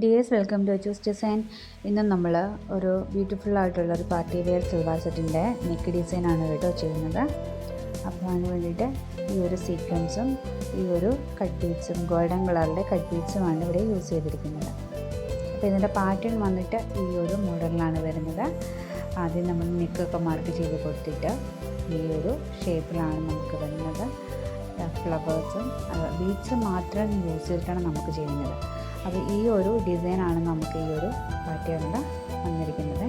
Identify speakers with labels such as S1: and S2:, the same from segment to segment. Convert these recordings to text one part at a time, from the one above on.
S1: Dears, welcome to HandEmbroidery. ഇന്ന് നമ്മൾ ഒരു ബ്യൂട്ടിഫുൾ ആയിട്ടുള്ള ഒരു പാർട്ടി വെയർ സിൽവർ സെറ്റിൻ്റെ നെക്ക് ഡിസൈൻ ആണ് കേട്ടോ ചെയ്യുന്നത്. അപ്പോൾ അതിന് വേണ്ടിയിട്ട് ഈ ഒരു സീക്വൻസും ഈ ഒരു കട്ട് ബീഡ്സും ഗോൾഡൻ കളറിലെ കട്ട് ബീഡ്സുമാണ് ഇവിടെ യൂസ് ചെയ്തിരിക്കുന്നത്. അപ്പോൾ ഇതിൻ്റെ പാറ്റേൺ വന്നിട്ട് ഈ ഒരു മോഡലിലാണ് വരുന്നത്. ആദ്യം നമ്മൾ നെക്കൊക്കെ മാർക്ക് ചെയ്ത് കൊടുത്തിട്ട് ഈ ഒരു ഷേപ്പിലാണ് നമുക്ക് വരുന്നത്. ഫ്ലവേഴ്സും ബീഡ്സും മാത്രം യൂസ് ചെയ്തിട്ടാണ് നമുക്ക് ചെയ്യുന്നത്. അപ്പോൾ ഈ ഒരു ഡിസൈനാണ് നമുക്ക് ഈ ഒരു പാറ്റേണിൽ വന്നിരിക്കുന്നത്.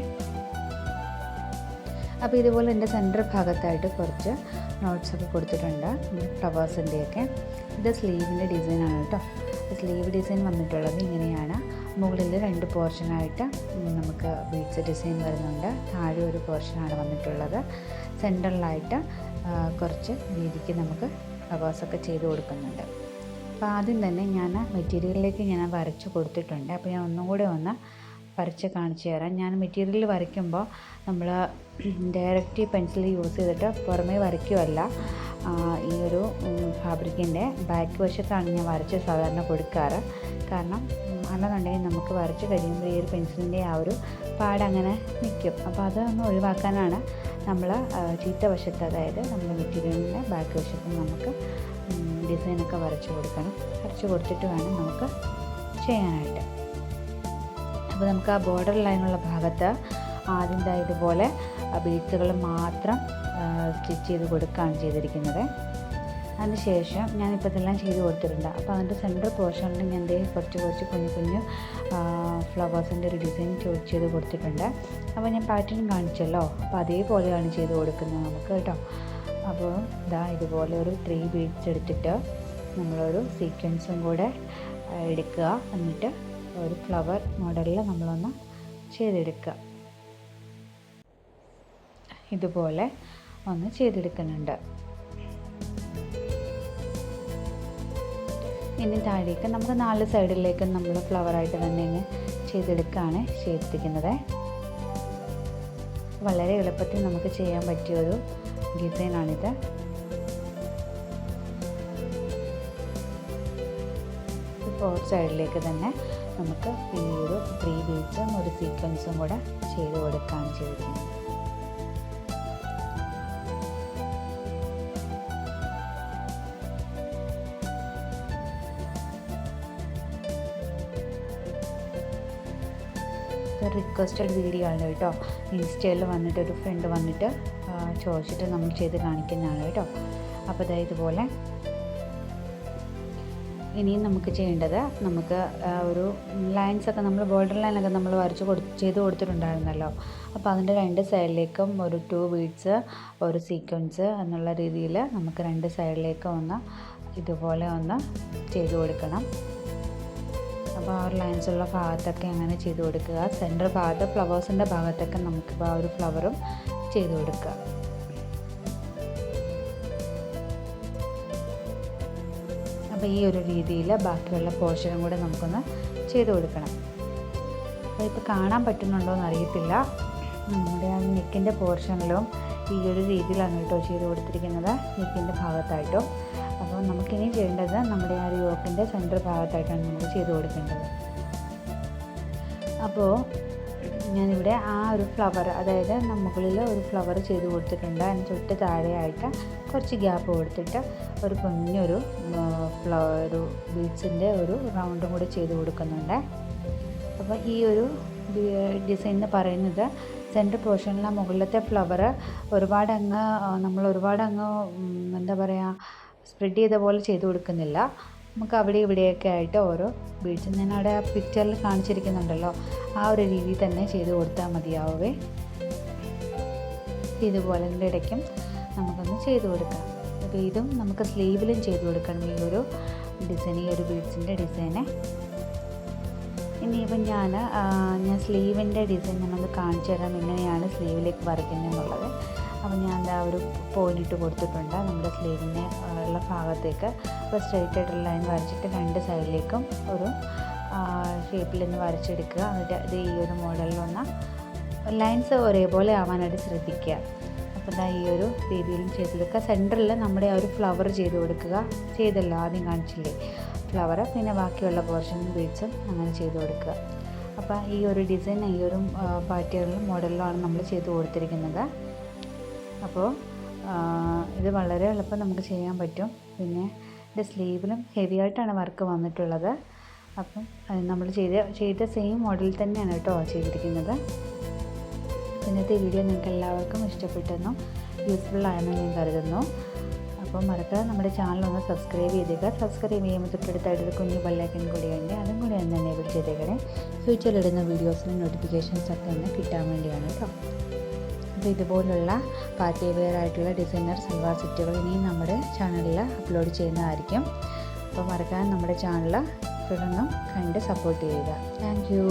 S1: അപ്പോൾ ഇതുപോലെ എൻ്റെ സെൻറ്റർ ഭാഗത്തായിട്ട് കുറച്ച് നോട്ട്സൊക്കെ കൊടുത്തിട്ടുണ്ട് ഫ്ലവേഴ്സിൻ്റെയൊക്കെ. ഇത് സ്ലീവിൻ്റെ ഡിസൈനാണ് കേട്ടോ. സ്ലീവ് ഡിസൈൻ വന്നിട്ടുള്ളത് ഇങ്ങനെയാണ്. മുകളിൽ 2 പോർഷനായിട്ട് നമുക്ക് ബീഡ്സ് ഡിസൈൻ വരുന്നുണ്ട്. താഴെ ഒരു പോർഷനാണ് വന്നിട്ടുള്ളത്. സെൻറ്ററിലായിട്ട് കുറച്ച് രീതിക്ക് നമുക്ക് ഫ്ലവേഴ്സൊക്കെ ചെയ്ത് കൊടുക്കുന്നുണ്ട്. അപ്പോൾ ആദ്യം തന്നെ ഞാൻ മെറ്റീരിയലിലേക്ക് ഞാൻ വരച്ച് കൊടുത്തിട്ടുണ്ട്. അപ്പോൾ ഞാൻ ഒന്നും കൂടെ ഒന്ന് വരച്ച് കാണിച്ചു തരാം. ഞാൻ മെറ്റീരിയൽ വരയ്ക്കുമ്പോൾ നമ്മൾ ഡയറക്റ്റ് പെൻസിൽ യൂസ് ചെയ്തിട്ട് പുറമേ വരയ്ക്കുമല്ല. ഈ ഒരു ഫാബ്രിക്കിൻ്റെ ബാക്ക് വശത്താണ് ഞാൻ വരച്ച് സാധാരണ കൊടുക്കാറ്. കാരണം അല്ലെന്നുണ്ടെങ്കിൽ നമുക്ക് വരച്ച് കഴിയുമ്പോൾ ഈ ഒരു പെൻസിലിൻ്റെ ആ ഒരു പാടങ്ങനെ നിൽക്കും. അപ്പോൾ അതൊന്ന് ഒഴിവാക്കാനാണ് നമ്മൾ ചീത്ത വശത്ത്, അതായത് നമ്മുടെ മെറ്റീരിയലിൻ്റെ ബാക്ക് വശത്ത് നമുക്ക് ഡിസൈനൊക്കെ വരച്ച് കൊടുത്തിട്ട് വേണം നമുക്ക് ചെയ്യാനായിട്ട്. അപ്പോൾ നമുക്ക് ആ ബോർഡർ ലൈനുള്ള ഭാഗത്ത് ആദ്യം ഇതുപോലെ ബീഡ്സുകൾ മാത്രം സ്റ്റിച്ച് ചെയ്ത് കൊടുക്കുകയാണ് ചെയ്തിരിക്കുന്നത്. അതിന് ശേഷം ഞാനിപ്പോൾ ഇതെല്ലാം ചെയ്ത് കൊടുത്തിട്ടുണ്ട്. അപ്പോൾ അതിൻ്റെ സെൻറ്റർ പോർഷനിൽ ഞാൻ കുറച്ച് കുഞ്ഞു ഫ്ലവേഴ്സിൻ്റെ ഒരു ഡിസൈൻ ചെയ്ത് കൊടുത്തിട്ടുണ്ട്. അപ്പോൾ ഞാൻ പാറ്റേൺ കാണിച്ചല്ലോ, അപ്പോൾ അതേപോലെയാണ് ചെയ്ത് കൊടുക്കുന്നത് നമുക്ക് കേട്ടോ. അപ്പോൾ ഇതുപോലെ ഒരു 3 ബീഡ്സ് എടുത്തിട്ട് നമ്മളൊരു സീക്വൻസും കൂടെ എടുക്കുക. എന്നിട്ട് ഒരു ഫ്ലവർ മോഡലിൽ നമ്മളൊന്ന് ചെയ്തെടുക്കുക. ഇതുപോലെ ഒന്ന് ചെയ്തെടുക്കുന്നുണ്ട്. ഇനി താഴേക്ക് നമുക്ക് 4 സൈഡിലേക്ക് നമ്മൾ ഫ്ലവറായിട്ട് തന്നെ ചെയ്തെടുക്കുകയാണ് ചെയ്തിരിക്കുന്നത്. വളരെ എളുപ്പത്തിൽ നമുക്ക് ചെയ്യാൻ പറ്റിയൊരു ഡിസൈനാണിത്. ഫോർ സൈഡിലേക്ക് തന്നെ നമുക്ക് ഈ ഒരു 3 ബീഡ്സും ഒരു സീക്വൻസും കൂടെ ചെയ്ത് കൊടുക്കുകയാണ് ചെയ്തിരിക്കുന്നത്. റിക്വസ്റ്റഡ് വീഡിയോ ആണ് കേട്ടോ. ഇൻസ്റ്റയിൽ വന്നിട്ട് ഒരു ഫ്രണ്ട് വന്നിട്ട് ചോദിച്ചിട്ട് നമ്മൾ ചെയ്ത് കാണിക്കുന്നതാണ് കേട്ടോ. അപ്പോൾ ഇതുപോലെ ഇനിയും നമുക്ക് ചെയ്യേണ്ടത്, നമുക്ക് ഒരു ലൈൻസൊക്കെ നമ്മൾ ബോർഡർ ലൈനൊക്കെ നമ്മൾ ചെയ്ത് കൊടുത്തിട്ടുണ്ടായിരുന്നല്ലോ. അപ്പോൾ അതിൻ്റെ 2 സൈഡിലേക്കും ഒരു 2 ബീഡ്സ് ഒരു സീക്വൻസ് എന്നുള്ള രീതിയിൽ നമുക്ക് 2 സൈഡിലേക്കും ഒന്ന് ഇതുപോലെ ഒന്ന് ചെയ്ത് കൊടുക്കണം. അപ്പോൾ ആ ഒരു ലൈൻസുള്ള ഭാഗത്തൊക്കെ അങ്ങനെ ചെയ്ത് കൊടുക്കുക. സെൻറ്റർ ഭാഗത്ത് ഫ്ലവേഴ്സിൻ്റെ ഭാഗത്തൊക്കെ നമുക്കിപ്പോൾ ആ ഒരു ഫ്ലവറും ചെയ്ത് കൊടുക്കുക. അപ്പോൾ ഈ ഒരു രീതിയിൽ ബാക്കിയുള്ള പോർഷനും കൂടെ നമുക്കൊന്ന് ചെയ്ത് കൊടുക്കണം. അപ്പോൾ ഇപ്പോൾ കാണാൻ പറ്റുന്നുണ്ടോ എന്ന് അറിയത്തില്ല. നമ്മുടെ ആ നെക്കിൻ്റെ പോർഷനിലും ഈ ഒരു രീതിയിലാണ് കേട്ടോ ചെയ്ത് കൊടുത്തിരിക്കുന്നത്, നെക്കിൻ്റെ ഭാഗത്തായിട്ടും. അപ്പോൾ നമുക്കിനി ചെയ്യേണ്ടത് നമ്മുടെ ആ ഒരു യോക്കിൻ്റെ സെൻറ്റർ ഭാഗത്തായിട്ടാണ് നമ്മൾ ചെയ്ത് കൊടുക്കേണ്ടത്. അപ്പോൾ ഞാനിവിടെ ആ ഒരു ഫ്ലവർ, അതായത് മുകളിൽ ഒരു ഫ്ലവർ ചെയ്ത് കൊടുത്തിട്ടുണ്ട്. അതിന് തൊട്ട് താഴെയായിട്ട് കുറച്ച് ഗ്യാപ്പ് കൊടുത്തിട്ട് ഒരു കുഞ്ഞൊരു ഒരു ബീഡ്സിൻ്റെ ഒരു റൗണ്ടും കൂടി ചെയ്ത് കൊടുക്കുന്നുണ്ട്. അപ്പോൾ ഈ ഒരു ഡിസൈൻ എന്ന് പറയുന്നത് സെൻറ്റർ പോർഷനിലെ മുകളിലത്തെ ഫ്ലവർ നമ്മൾ ഒരുപാട് എന്താ പറയുക, സ്പ്രെഡ് ചെയ്ത പോലെ ചെയ്ത് കൊടുക്കുന്നില്ല. നമുക്ക് അവിടെ ഇവിടെയൊക്കെ ആയിട്ട് ഓരോ ബീഡ്സ് ഞാൻ അവിടെ ആ പിക്ചറിൽ കാണിച്ചിരിക്കുന്നുണ്ടല്ലോ, ആ ഒരു രീതിയിൽ തന്നെ ചെയ്ത് കൊടുത്താൽ മതിയാവേ. ഇതുപോലെ ഇടയ്ക്കും നമുക്കൊന്ന് ചെയ്ത് കൊടുക്കാം. അപ്പോൾ ഇതും നമുക്ക് സ്ലീവിലും ചെയ്ത് കൊടുക്കണം, ഈ ഒരു ഡിസൈൻ, ഈ ഒരു ബീഡ്സിൻ്റെ ഡിസൈന്. ഇനിയിപ്പം ഞാൻ സ്ലീവിൻ്റെ ഡിസൈൻ ഞാനൊന്ന് കാണിച്ചു തരാം, എങ്ങനെയാണ് സ്ലീവിലേക്ക് വരയ്ക്കുന്നതെന്നുള്ളത്. അപ്പോൾ ഞാൻ ഒരു പോയിൻ്റ് ഇട്ട് കൊടുത്തിട്ടുണ്ട് നമ്മുടെ സ്ലീവിൻ്റെ ഉള്ള ഭാഗത്തേക്ക്. അപ്പോൾ സ്ട്രെയിറ്റ് ആയിട്ടുള്ള ലൈൻ വരച്ചിട്ട് 2 സൈഡിലേക്കും ഒരു ഷേപ്പിൽ നിന്ന് വരച്ചെടുക്കുക. എന്നിട്ട് ഈ ഒരു മോഡലിലൊന്ന് ലൈൻസ് ഒരേപോലെ ആവാനായിട്ട് ശ്രദ്ധിക്കുക. അപ്പോൾ ഈ ഒരു രീതിയിലും ചെയ്തെടുക്കുക. സെൻറ്ററിൽ നമ്മുടെ ആ ഒരു ഫ്ലവർ ചെയ്ത് കൊടുക്കുക. ചെയ്തല്ലോ, ആദ്യം കാണിച്ചില്ലേ, ഫ്ലവർ, പിന്നെ ബാക്കിയുള്ള പോർഷൻ ബീഡ്സും അങ്ങനെ ചെയ്ത് കൊടുക്കുക. അപ്പോൾ ഈ ഒരു ഡിസൈൻ ഈ ഒരു പാറ്റേണിലും മോഡലിലുമാണ് നമ്മൾ ചെയ്ത് കൊടുത്തിരിക്കുന്നത്. അപ്പോൾ ഇത് വളരെ എളുപ്പം നമുക്ക് ചെയ്യാൻ പറ്റും. പിന്നെ ഇതിൻ്റെ സ്ലീവിലും ഹെവി ആയിട്ടാണ് വർക്ക് വന്നിട്ടുള്ളത്. അപ്പം നമ്മൾ ചെയ്ത സെയിം മോഡലിൽ തന്നെയാണ് കേട്ടോ ചെയ്തിരിക്കുന്നത്. ഇന്നത്തെ വീഡിയോ നിങ്ങൾക്ക് എല്ലാവർക്കും ഇഷ്ടപ്പെട്ടെന്നും യൂസ്ഫുൾ ആയെന്നും ഞാൻ കരുതുന്നു. അപ്പോൾ മറക്കാതെ നമ്മുടെ ചാനൽ ഒന്ന് സബ്സ്ക്രൈബ് ചെയ്തേക്കുക. സബ്സ്ക്രൈബ് ചെയ്യുമ്പോൾ തൊട്ടടുത്തായിട്ട് കുഞ്ഞു ബെല്ലൈക്കൺ കൂടിയുണ്ട്, അതും കൂടി ഒന്ന് എനേബിൾ ചെയ്തേക്കണേ. ഫ്യൂച്ചറിലിടുന്ന വീഡിയോസിന് നോട്ടിഫിക്കേഷൻസ് ഒക്കെ ഒന്ന് കിട്ടാൻ വേണ്ടിയാണ് കേട്ടോ. അപ്പോൾ ഇതുപോലുള്ള പാർട്ടി വെയർ ആയിട്ടുള്ള ഡിസൈനർ സൽവാർ സെറ്റുകൾ ഇനിയും നമ്മുടെ ചാനലിൽ അപ്ലോഡ് ചെയ്യുന്നതായിരിക്കും. അപ്പോൾ മറക്കാതെ നമ്മുടെ ചാനൽ തുടർന്നും കണ്ട് സപ്പോർട്ട് ചെയ്യുക. Thank you.